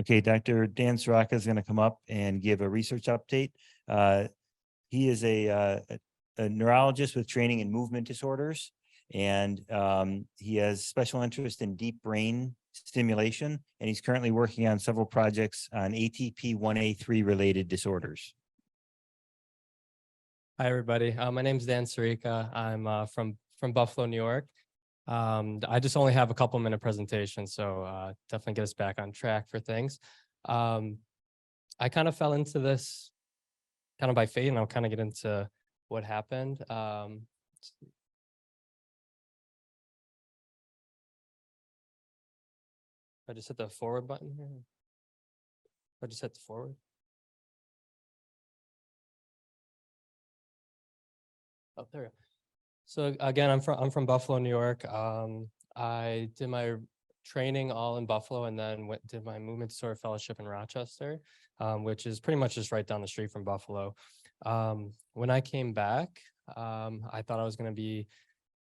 Okay, Dr. Dan Sirica is going to come up and give a research update. He is a neurologist with training in movement disorders, and he has special interest in deep brain stimulation, and he's currently working on several projects on ATP1A3 related disorders. Hi, everybody. My name is Dan Sirica. I'm from Buffalo, New York. I just only have a couple minute presentation, so definitely get us back on track for things. I kind of fell into this kind of by fate, and I'll kind of get into what happened. I just hit the forward button here. I just hit the forward. Oh, there we go. So again, I'm from Buffalo, New York. I did my training all in Buffalo, and then did my movement disorder fellowship in Rochester, which is pretty much just right down the street from Buffalo. When I came back, I thought I was going to be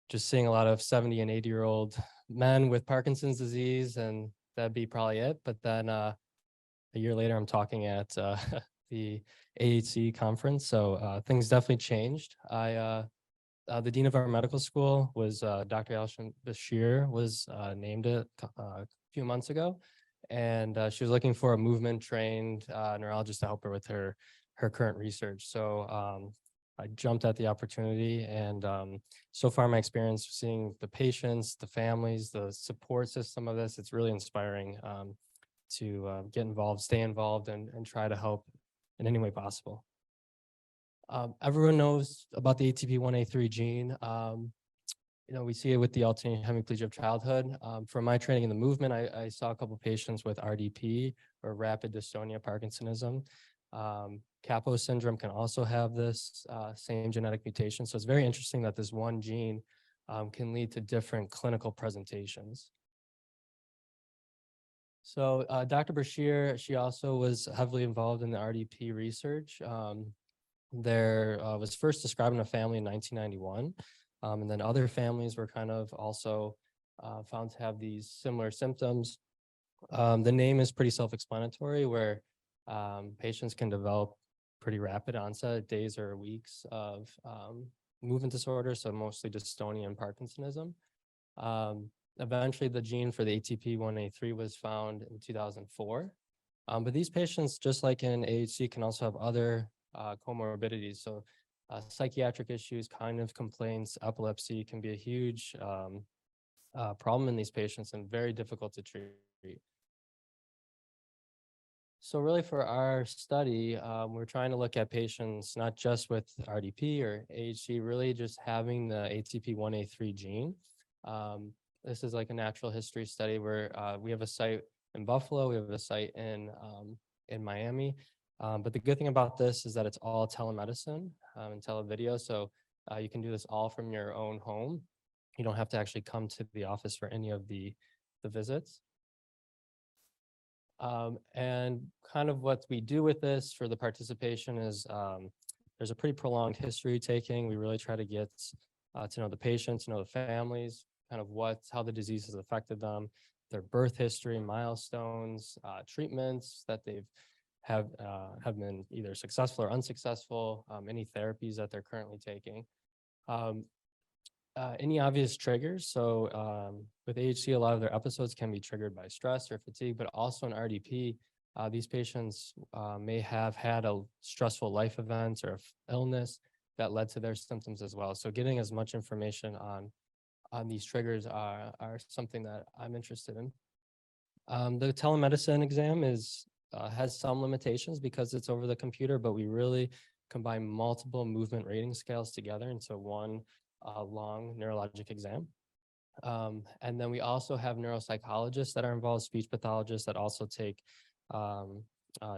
just seeing a lot of 70 and 80-year-old men with Parkinson's disease, and that'd be probably it. But then a year later, I'm talking at the AHC conference, so things definitely changed. The dean of our medical school was Dr. Allison Brashear, was named it a few months ago, and she was looking for a movement-trained neurologist to help her with her current research. So I jumped at the opportunity, and so far my experience seeing the patients, the families, the support system of this, it's really inspiring to get involved, stay involved, and try to help in any way possible. Everyone knows about the ATP1A3 gene. We see it with the alternating hemiplegia of childhood. From my training in the movement, I saw a couple of patients with RDP, or rapid dystonia Parkinsonism. Cappo syndrome can also have this same genetic mutation. So it's very interesting that this one gene can lead to different clinical presentations. So Dr. Brashear, she also was heavily involved in the RDP research. There was first described in a family in 1991, and then other families were kind of also found to have these similar symptoms. The name is pretty self-explanatory, where patients can develop pretty rapid onset, days or weeks of movement disorder, so mostly dystonia and Parkinsonism. Eventually, the gene for the ATP1A3 was found in 2004. But these patients, just like in AHC, can also have other comorbidities. So psychiatric issues, cognitive complaints, epilepsy can be a huge problem in these patients and very difficult to treat. So really for our study, we're trying to look at patients not just with RDP or AHC, really just having the ATP1A3 gene. This is like a natural history study where we have a site in Buffalo, we have a site in Miami. But the good thing about this is that it's all telemedicine and televideo. So you can do this all from your own home. You don't have to actually come to the office for any of the visits. And kind of what we do with this for the participation is there's a pretty prolonged history taking. We really try to get to know the patients, to know the families, kind of how the disease has affected them, their birth history, milestones, treatments that have been either successful or unsuccessful, any therapies that they're currently taking. Any obvious triggers. So with AHC, a lot of their episodes can be triggered by stress or fatigue, but also in RDP, these patients may have had a stressful life event or illness that led to their symptoms as well. So getting as much information on these triggers are something that I'm interested in. The telemedicine exam has some limitations because it's over the computer, but we really combine multiple movement rating scales together into one long neurologic exam. And then we also have neuropsychologists that are involved, speech pathologists that also take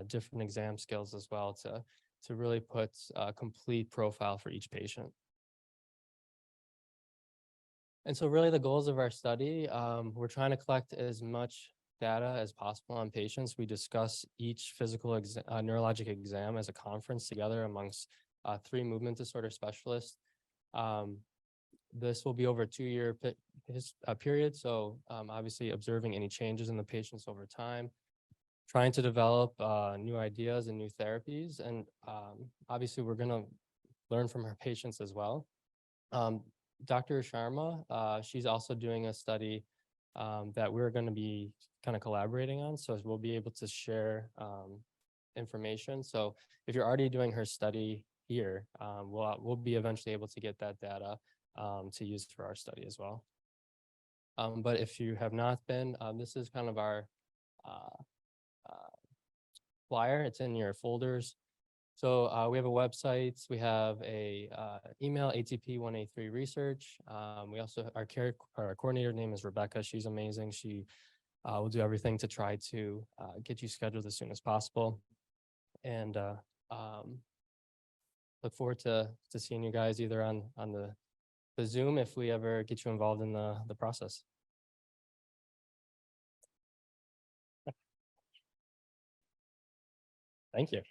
different exam skills as well to really put a complete profile for each patient. And so really the goals of our study, we're trying to collect as much data as possible on patients. We discuss each physical neurologic exam as a conference together amongst 3 movement disorder specialists. This will be over a 2-year period, so obviously observing any changes in the patients over time. trying to develop new ideas and new therapies. And obviously, we're going to learn from her patients as well. Dr. Sharma, she's also doing a study that we're going to be kind of collaborating on. So we'll be able to share information. So if you're already doing her study here, we'll be eventually able to get that data to use for our study as well. But if you have not been, this is kind of our flyer. It's in your folders. So we have a website. We have a email, ATP1A3 research. We also, our coordinator name is Rebecca. She's amazing. She will do everything to try to get you scheduled as soon as possible. And look forward to seeing you guys either on the Zoom if we ever get you involved in the process. Thank you.